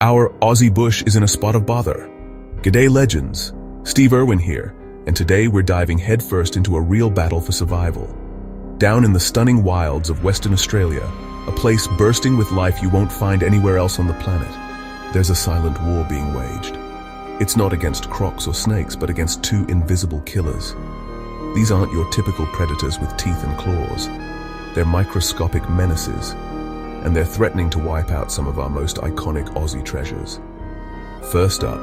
Our Aussie bush is in a spot of bother. G'day legends, Steve Irwin here, and today we're diving headfirst into a real battle for survival. Down in the stunning wilds of Western Australia, a place bursting with life you won't find anywhere else on the planet, there's a silent war being waged. It's not against crocs or snakes, but against two invisible killers. These aren't your typical predators with teeth and claws. They're microscopic menaces, and they're threatening to wipe out some of our most iconic Aussie treasures. First up,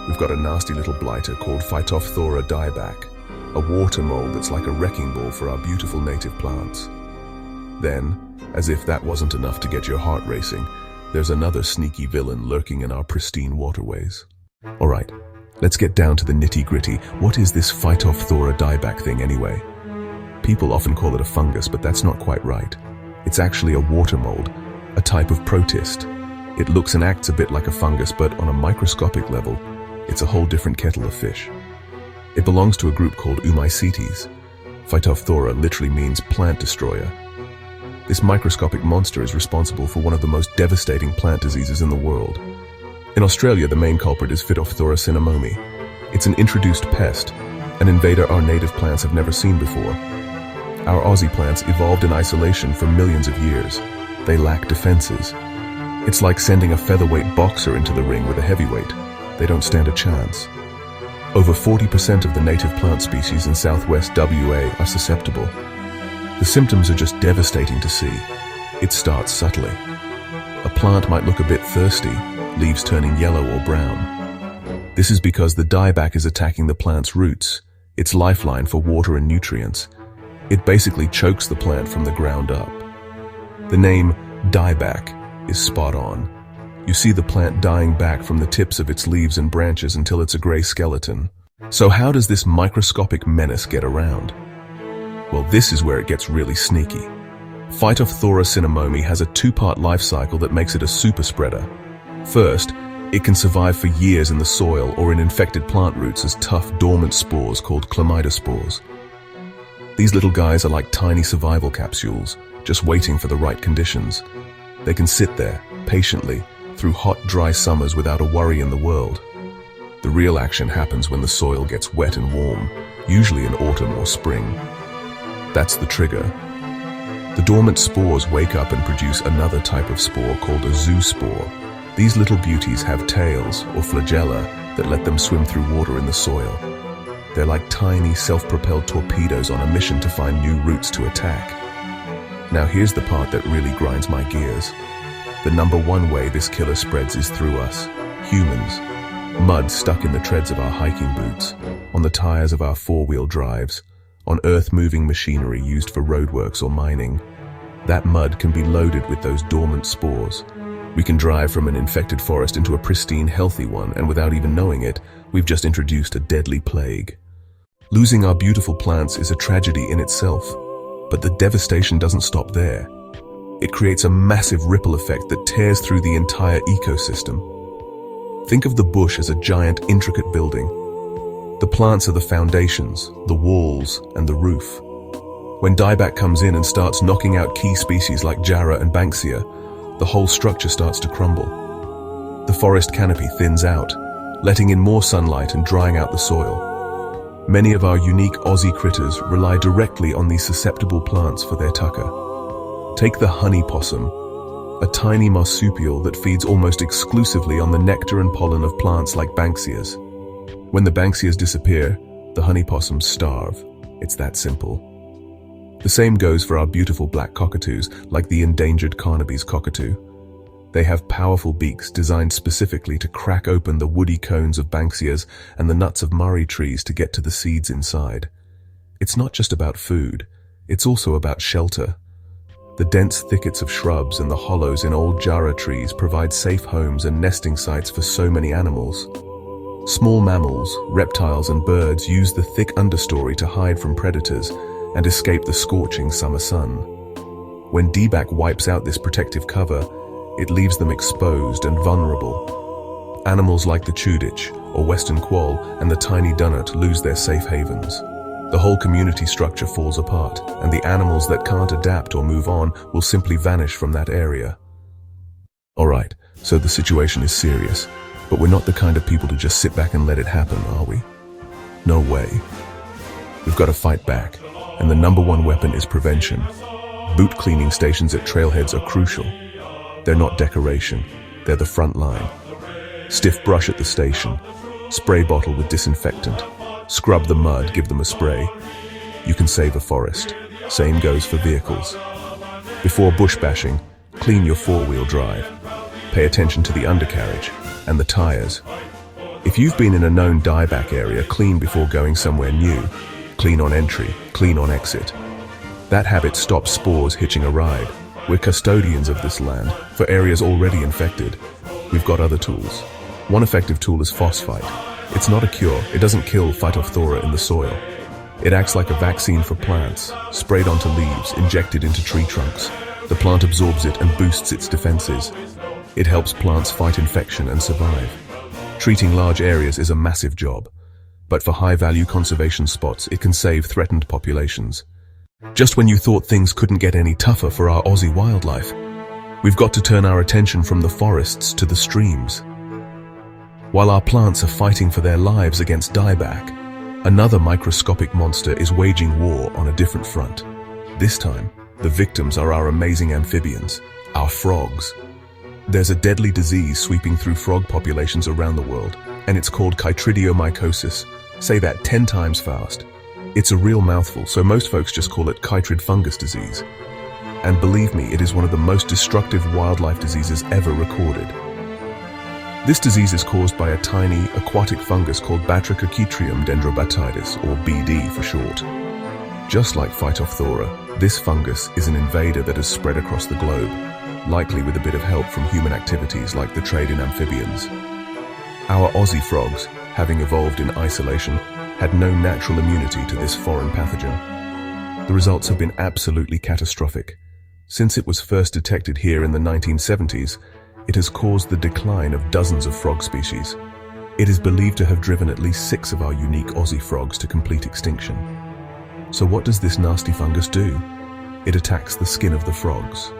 we've got a nasty little blighter called Phytophthora Dieback, a water mold that's like a wrecking ball for our beautiful native plants. Then, as if that wasn't enough to get your heart racing, there's another sneaky villain lurking in our pristine waterways. Alright, let's get down to the nitty-gritty. What is this Phytophthora Dieback thing anyway? People often call it a fungus, but that's not quite right. It's actually a water mold, a type of protist. It looks and acts a bit like a fungus, but on a microscopic level, it's a whole different kettle of fish. It belongs to a group called Mycetes. Phytophthora literally means plant destroyer. This microscopic monster is responsible for one of the most devastating plant diseases in the world. In Australia, the main culprit is Phytophthora Dieback. It's an introduced pest, an invader our native plants have never seen before. Our Aussie plants evolved in isolation for millions of years. They lack defenses. It's like sending a featherweight boxer into the ring with a heavyweight. They don't stand a chance. Over 40% of the native plant species in southwest WA are susceptible. The symptoms are just devastating to see. It starts subtly. A plant might look a bit thirsty, leaves turning yellow or brown. This is because the dieback is attacking the plant's roots, its lifeline for water and nutrients. It basically chokes the plant from the ground up. The name dieback is spot on. You see the plant dying back from the tips of its leaves and branches until it's a gray skeleton. So how does this microscopic menace get around? Well, this is where it gets really sneaky. Phytophthora Dieback has a two-part life cycle that makes it a super spreader. First, it can survive for years in the soil or in infected plant roots as tough, dormant spores called chlamydospores. These little guys are like tiny survival capsules, just waiting for the right conditions. They can sit there, patiently, through hot, dry summers without a worry in the world. The real action happens when the soil gets wet and warm, usually in autumn or spring. That's the trigger. The dormant spores wake up and produce another type of spore called a zoospore. These little beauties have tails, or flagella, that let them swim through water in the soil. They're like tiny, self-propelled torpedoes on a mission to find new roots to attack. Now here's the part that really grinds my gears. The number one way this killer spreads is through us, humans. Mud stuck in the treads of our hiking boots, on the tires of our four-wheel drives, on earth-moving machinery used for roadworks or mining. That mud can be loaded with those dormant spores. We can drive from an infected forest into a pristine, healthy one, and without even knowing it, we've just introduced a deadly plague. Losing our beautiful plants is a tragedy in itself, but the devastation doesn't stop there. It creates a massive ripple effect that tears through the entire ecosystem. Think of the bush as a giant, intricate building. The plants are the foundations, the walls, and the roof. When dieback comes in and starts knocking out key species like Jarrah and Banksia, the whole structure starts to crumble. The forest canopy thins out, letting in more sunlight and drying out the soil. Many of our unique Aussie critters rely directly on these susceptible plants for their tucker. Take the honey possum, a tiny marsupial that feeds almost exclusively on the nectar and pollen of plants like Banksias. When the Banksias disappear, the honey possums starve. It's that simple. The same goes for our beautiful black cockatoos, like the endangered Carnaby's cockatoo. They have powerful beaks designed specifically to crack open the woody cones of Banksias and the nuts of Murray trees to get to the seeds inside. It's not just about food, it's also about shelter. The dense thickets of shrubs and the hollows in old Jarrah trees provide safe homes and nesting sites for so many animals. Small mammals, reptiles, and birds use the thick understory to hide from predators and escape the scorching summer sun. When dieback wipes out this protective cover, it leaves them exposed and vulnerable. Animals like the chuditch, or western quoll, and the tiny dunnet lose their safe havens. The whole community structure falls apart, and the animals that can't adapt or move on will simply vanish from that area. Alright, So the situation is serious, but we're not the kind of people to just sit back and let it happen, are we? No way. We've got to fight back, and the #1 weapon is prevention. Boot cleaning stations at trailheads are crucial. They're not decoration, they're the front line. Stiff brush at the station, spray bottle with disinfectant, scrub the mud, give them a spray. You can save a forest. Same goes for vehicles. Before bush bashing, clean your four-wheel drive. Pay attention to the undercarriage and the tires. If you've been in a known dieback area, clean before going somewhere new. Clean on entry, clean on exit. That habit stops spores hitching a ride. We're custodians of this land. For areas already infected, we've got other tools. One effective tool is phosphite. It's not a cure. It doesn't kill Phytophthora in the soil. It acts like a vaccine for plants, sprayed onto leaves, injected into tree trunks. The plant absorbs it and boosts its defenses. It helps plants fight infection and survive. Treating large areas is a massive job, but for high-value conservation spots, it can save threatened populations. Just when you thought things couldn't get any tougher for our Aussie wildlife, we've got to turn our attention from the forests to the streams. While our plants are fighting for their lives against dieback, another microscopic monster is waging war on a different front. This time, the victims are our amazing amphibians, our frogs. There's a deadly disease sweeping through frog populations around the world, and it's called Chytridiomycosis. Say that 10 times fast. It's a real mouthful, so most folks just call it chytrid fungus disease. And believe me, it is one of the most destructive wildlife diseases ever recorded. This disease is caused by a tiny aquatic fungus called Chytridium dendrobatitis, or BD for short. Just like Phytophthora, this fungus is an invader that has spread across the globe, likely with a bit of help from human activities like the trade in amphibians. Our Aussie frogs, having evolved in isolation, had no natural immunity to this foreign pathogen. The results have been absolutely catastrophic. Since it was first detected here in the 1970s, it has caused the decline of dozens of frog species. It is believed to have driven at least 6 of our unique Aussie frogs to complete extinction. So what does this nasty fungus do? It attacks the skin of the frogs.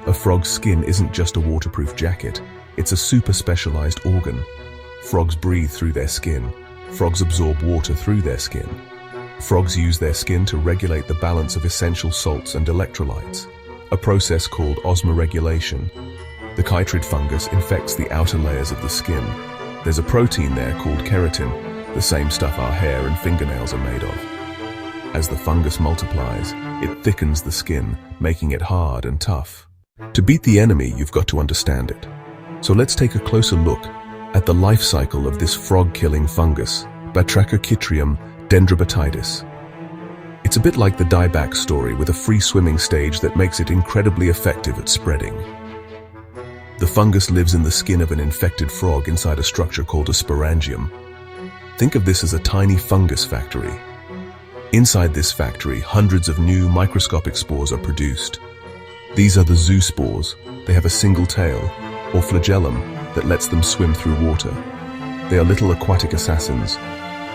A frog's skin isn't just a waterproof jacket, it's a super specialized organ. Frogs breathe through their skin. Frogs absorb water through their skin. Frogs use their skin to regulate the balance of essential salts and electrolytes, a process called osmoregulation. The chytrid fungus infects the outer layers of the skin. There's a protein there called keratin, the same stuff our hair and fingernails are made of. As the fungus multiplies, it thickens the skin, making it hard and tough. To beat the enemy, you've got to understand it. So let's take a closer look at the life cycle of this frog-killing fungus, Chytridium dendrobatitis. It's a bit like the dieback story, with a free swimming stage that makes it incredibly effective at spreading. The fungus lives in the skin of an infected frog inside a structure called a sporangium. Think of this as a tiny fungus factory. Inside this factory, hundreds of new microscopic spores are produced. These are the zoospores. They have a single tail, or flagellum, that lets them swim through water. They are little aquatic assassins.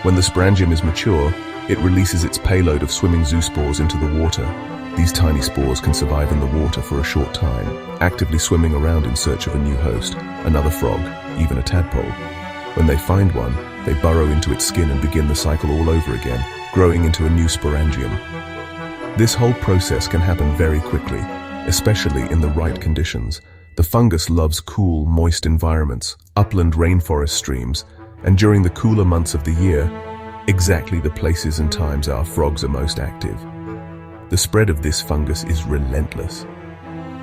When the sporangium is mature, it releases its payload of swimming zoospores into the water. These tiny spores can survive in the water for a short time, actively swimming around in search of a new host, another frog, even a tadpole. When they find one, they burrow into its skin and begin the cycle all over again, growing into a new sporangium. This whole process can happen very quickly, especially in the right conditions. The fungus loves cool, moist environments, upland rainforest streams, and during the cooler months of the year, exactly the places and times our frogs are most active. The spread of this fungus is relentless.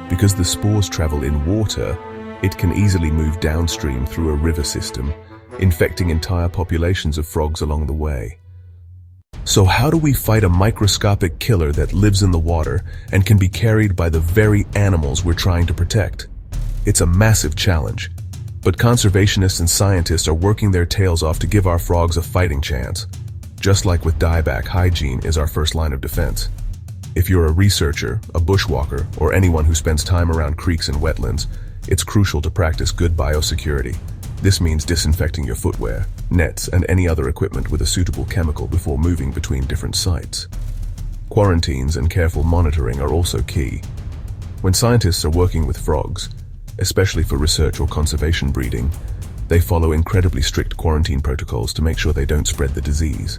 Because the spores travel in water, it can easily move downstream through a river system, infecting entire populations of frogs along the way. So how do we fight a microscopic killer that lives in the water and can be carried by the very animals we're trying to protect? It's a massive challenge, but conservationists and scientists are working their tails off to give our frogs a fighting chance. Just like with dieback, hygiene is our first line of defense. If you're a researcher, a bushwalker, or anyone who spends time around creeks and wetlands, it's crucial to practice good biosecurity. This means disinfecting your footwear, nets, and any other equipment with a suitable chemical before moving between different sites. Quarantines and careful monitoring are also key. When scientists are working with frogs, especially for research or conservation breeding. They follow incredibly strict quarantine protocols to make sure they don't spread the disease.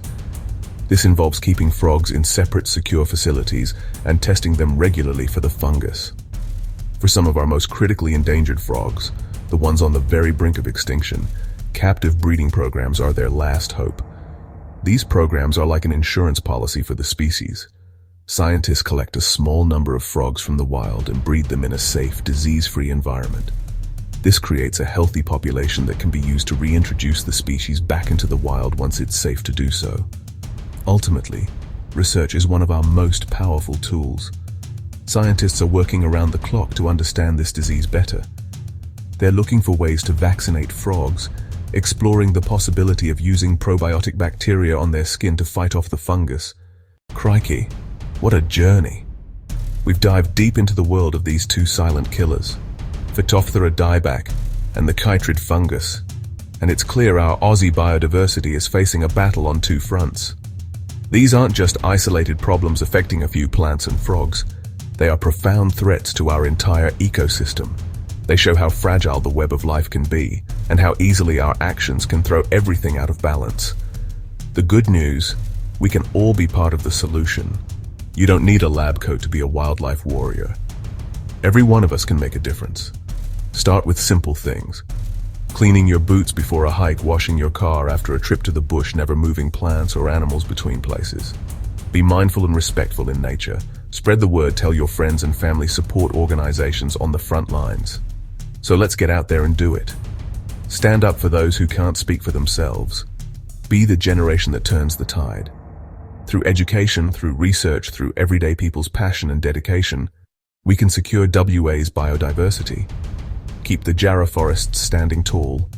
This involves keeping frogs in separate, secure facilities and testing them regularly for the fungus. For some of our most critically endangered frogs, the ones on the very brink of extinction, captive breeding programs are their last hope. These programs are like an insurance policy for the species. Scientists collect a small number of frogs from the wild and breed them in a safe, disease-free environment. This creates a healthy population that can be used to reintroduce the species back into the wild once it's safe to do so. Ultimately, research is one of our most powerful tools. Scientists are working around the clock to understand this disease better. They're looking for ways to vaccinate frogs, exploring the possibility of using probiotic bacteria on their skin to fight off the fungus. Crikey, what a journey! We've dived deep into the world of these two silent killers, Phytophthora Dieback and the chytrid fungus, and it's clear our Aussie biodiversity is facing a battle on two fronts. These aren't just isolated problems affecting a few plants and frogs. They are profound threats to our entire ecosystem. They show how fragile the web of life can be, and how easily our actions can throw everything out of balance. The good news, we can all be part of the solution. You don't need a lab coat to be a wildlife warrior. Every one of us can make a difference. Start with simple things. Cleaning your boots before a hike, washing your car after a trip to the bush, never moving plants or animals between places. Be mindful and respectful in nature. Spread the word, tell your friends and family, support organizations on the front lines. So let's get out there and do it. Stand up for those who can't speak for themselves. Be the generation that turns the tide. Through education, through research, through everyday people's passion and dedication, we can secure WA's biodiversity. Keep the Jarrah forests standing tall.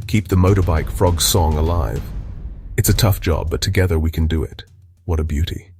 Keep the motorbike frog song alive. It's a tough job, but together we can do it. What a beauty.